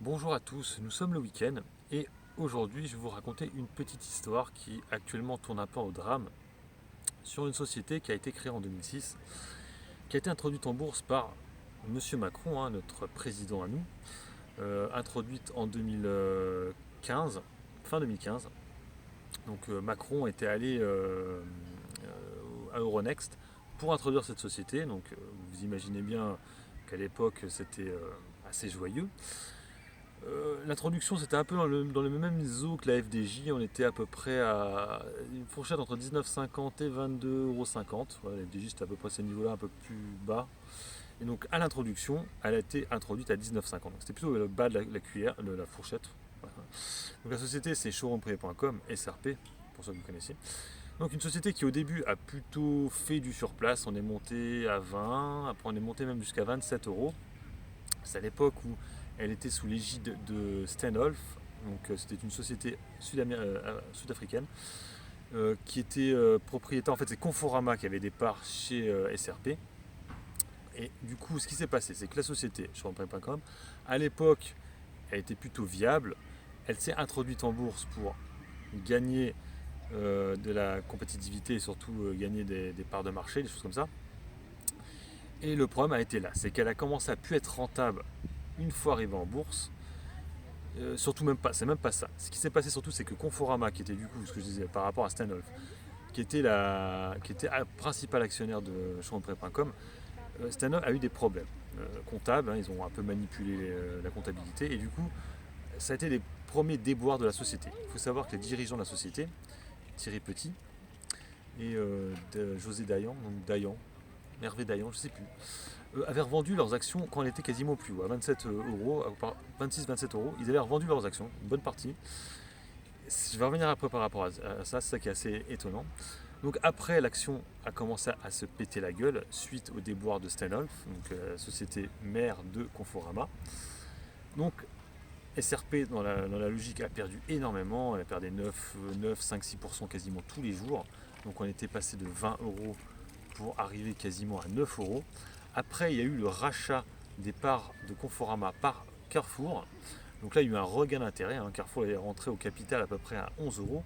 Bonjour à tous, nous sommes le week-end et aujourd'hui je vais vous raconter une petite histoire qui actuellement tourne un peu au drame sur une société qui a été créée en 2006, qui a été introduite en bourse par Monsieur Macron, notre président à nous, introduite en 2015, fin 2015. Donc Macron était allé à Euronext pour introduire cette société, donc vous imaginez bien qu'à l'époque c'était assez joyeux. L'introduction, c'était un peu dans le même zoo que la FDJ. On était à peu près à une fourchette entre 19,50 et 22,50 €. Voilà, la FDJ, c'était à peu près ces niveaux-là, un peu plus bas. Et donc, à l'introduction, elle a été introduite à 19,50. Donc, c'était plutôt le bas de la cuillère, la fourchette. Voilà. Donc, la société, c'est showroomprivé.com, SRP, pour ceux que vous connaissez. Donc, une société qui, au début, a plutôt fait du surplace. On est monté à 20, après, on est monté même jusqu'à 27 €. C'est à l'époque où elle était sous l'égide de Stanolf, donc c'était une société sud-africaine qui était propriétaire, en fait c'est Conforama qui avait des parts chez SRP. Et du coup, ce qui s'est passé, c'est que la société, je ne pas comme, à l'époque, elle était plutôt viable. Elle s'est introduite en bourse pour gagner de la compétitivité et surtout gagner des parts de marché, des choses comme ça. Et le problème a été là, c'est qu'elle a commencé à pu être rentable une fois arrivée en bourse. Surtout même pas, c'est même pas ça. Ce qui s'est passé surtout, c'est que Conforama, qui était du coup, ce que je disais par rapport à Stanolf, qui était principal actionnaire de Showroompré.com, Stanolf a eu des problèmes comptables. Ils ont un peu manipulé la comptabilité et du coup, ça a été les premiers déboires de la société. Il faut savoir que les dirigeants de la société, Thierry Petit et José Dayan, donc Dayan, Hervé Dayan, je sais plus, avaient revendu leurs actions quand elles étaient quasiment au plus haut, à 27 euros, 26-27 euros. Ils avaient revendu leurs actions, une bonne partie. Je vais revenir après par rapport à ça, c'est ça qui est assez étonnant. Donc après, l'action a commencé à se péter la gueule suite au déboire de Stanolf, donc la société mère de Conforama. Donc SRP, dans la logique, a perdu énormément. Elle a perdu 5-6% quasiment tous les jours. Donc on était passé de 20 € pour arriver quasiment à 9 €. Après, il y a eu le rachat des parts de Conforama par Carrefour. Donc là, il y a eu un regain d'intérêt. Carrefour est rentré au capital à peu près à 11 €,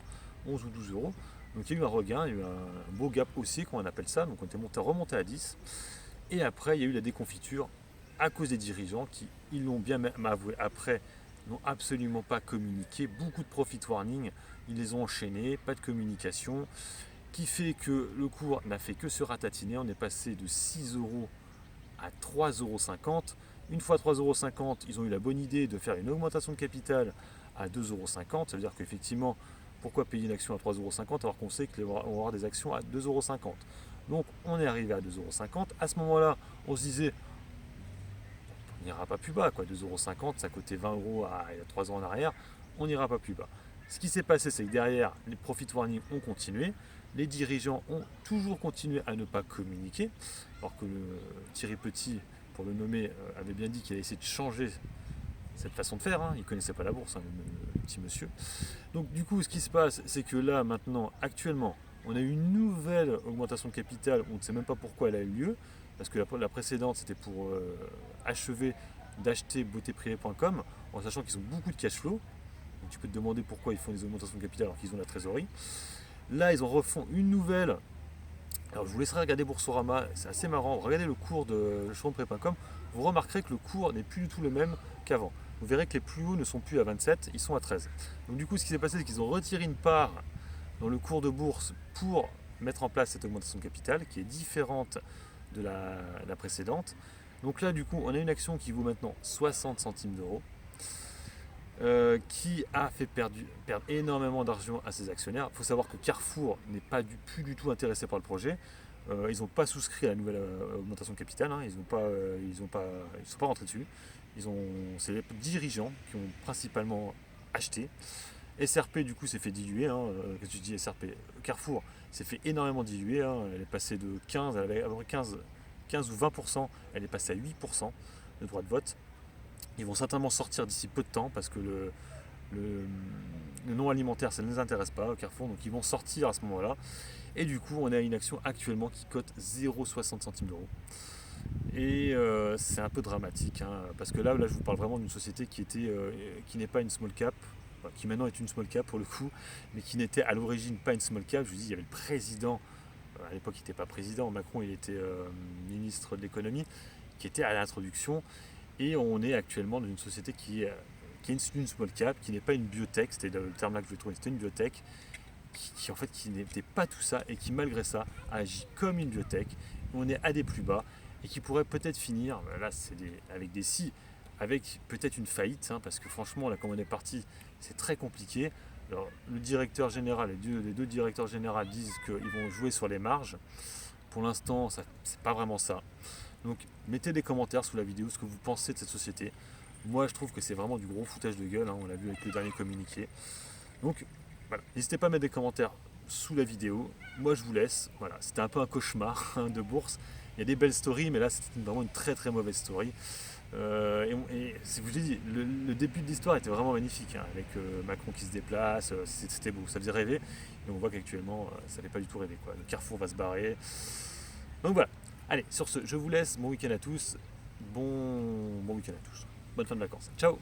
11 ou 12 €. Donc il y a eu un regain, il y a eu un beau gap haussier, comme on appelle ça. Donc on était remonté à 10. Et après, il y a eu la déconfiture à cause des dirigeants qui, ils l'ont bien avoué après, n'ont absolument pas communiqué. Beaucoup de profit warning, ils les ont enchaînés, pas de communication, qui fait que le cours n'a fait que se ratatiner. On est passé de 6 € à 3,50 €. Une fois 3,50 €, ils ont eu la bonne idée de faire une augmentation de capital à 2,50 €. Ça veut dire qu'effectivement, pourquoi payer une action à 3,50 € alors qu'on sait qu'on va avoir des actions à 2,50 €. Donc on est arrivé à 2,50 €. À ce moment-là, on se disait, on n'ira pas plus bas, quoi. 2,50 €, ça coûtait 20 € il y a 3 ans en arrière, on n'ira pas plus bas. Ce qui s'est passé, c'est que derrière, les profit warnings ont continué, les dirigeants ont toujours continué à ne pas communiquer, alors que Thierry Petit, pour le nommer, avait bien dit qu'il allait essayer de changer cette façon de faire. Il ne connaissait pas la bourse, le petit monsieur. Donc du coup, ce qui se passe, c'est que là, maintenant, actuellement, on a eu une nouvelle augmentation de capital, on ne sait même pas pourquoi elle a eu lieu, parce que la précédente, c'était pour achever d'acheter beautéprivé.com, en sachant qu'ils ont beaucoup de cash flow. Donc tu peux te demander pourquoi ils font des augmentations de capital alors qu'ils ont la trésorerie. Là, ils en refont une nouvelle. Alors, je vous laisserai regarder Boursorama, c'est assez marrant. Regardez le cours de showroompré.com, vous remarquerez que le cours n'est plus du tout le même qu'avant. Vous verrez que les plus hauts ne sont plus à 27, ils sont à 13. Donc, du coup, ce qui s'est passé, c'est qu'ils ont retiré une part dans le cours de bourse pour mettre en place cette augmentation de capital qui est différente de la précédente. Donc là, du coup, on a une action qui vaut maintenant 60 centimes d'euros, qui a fait perdre énormément d'argent à ses actionnaires. Il faut savoir que Carrefour n'est plus du tout intéressé par le projet. Ils n'ont pas souscrit à la nouvelle augmentation de capital. Ils ne sont pas rentrés dessus. C'est les dirigeants qui ont principalement acheté. SRP du coup s'est fait diluer. Qu'est-ce que je dis SRP Carrefour s'est fait énormément diluer. Elle est passée de 15, elle avait à peu près 15 ou 20%, elle est passée à 8% de droit de vote. Ils vont certainement sortir d'ici peu de temps parce que le, le non alimentaire, ça ne les intéresse pas au Carrefour, donc ils vont sortir à ce moment-là. Et du coup, on a une action actuellement qui cote 0,60 centimes d'euros. Et c'est un peu dramatique, hein, parce que là, je vous parle vraiment d'une société qui n'est pas une small cap, enfin, qui maintenant est une small cap pour le coup, mais qui n'était à l'origine pas une small cap. Je vous dis, il y avait le président, à l'époque il n'était pas président, Macron il était ministre de l'économie, qui était à l'introduction, et on est actuellement dans une société qui est une small cap, qui n'est pas une biotech, c'était le terme là que je trouvais, c'était une biotech, en fait qui n'était pas tout ça, et qui malgré ça agit comme une biotech. On est à des plus bas, et qui pourrait peut-être finir, là c'est avec des si, avec peut-être une faillite, hein, parce que franchement là comme on est parti, c'est très compliqué. Alors, le directeur général, les deux directeurs généraux disent qu'ils vont jouer sur les marges. Pour l'instant, c'est pas vraiment ça. Donc, mettez des commentaires sous la vidéo ce que vous pensez de cette société. Moi, je trouve que c'est vraiment du gros foutage de gueule, hein, on l'a vu avec le dernier communiqué. Donc, voilà, n'hésitez pas à mettre des commentaires sous la vidéo. Moi, je vous laisse. Voilà, c'était un peu un cauchemar hein, de bourse. Il y a des belles stories, mais là, c'était vraiment une très très mauvaise story. Et je vous ai dit, le début de l'histoire était vraiment magnifique, hein, avec Macron qui se déplace, c'était beau, ça faisait rêver. Et on voit qu'actuellement, ça ne fait pas du tout rêver, quoi. Le Carrefour va se barrer. Donc voilà. Allez, sur ce, je vous laisse. Bon week-end à tous. Bon week-end à tous. Bonne fin de vacances. Ciao.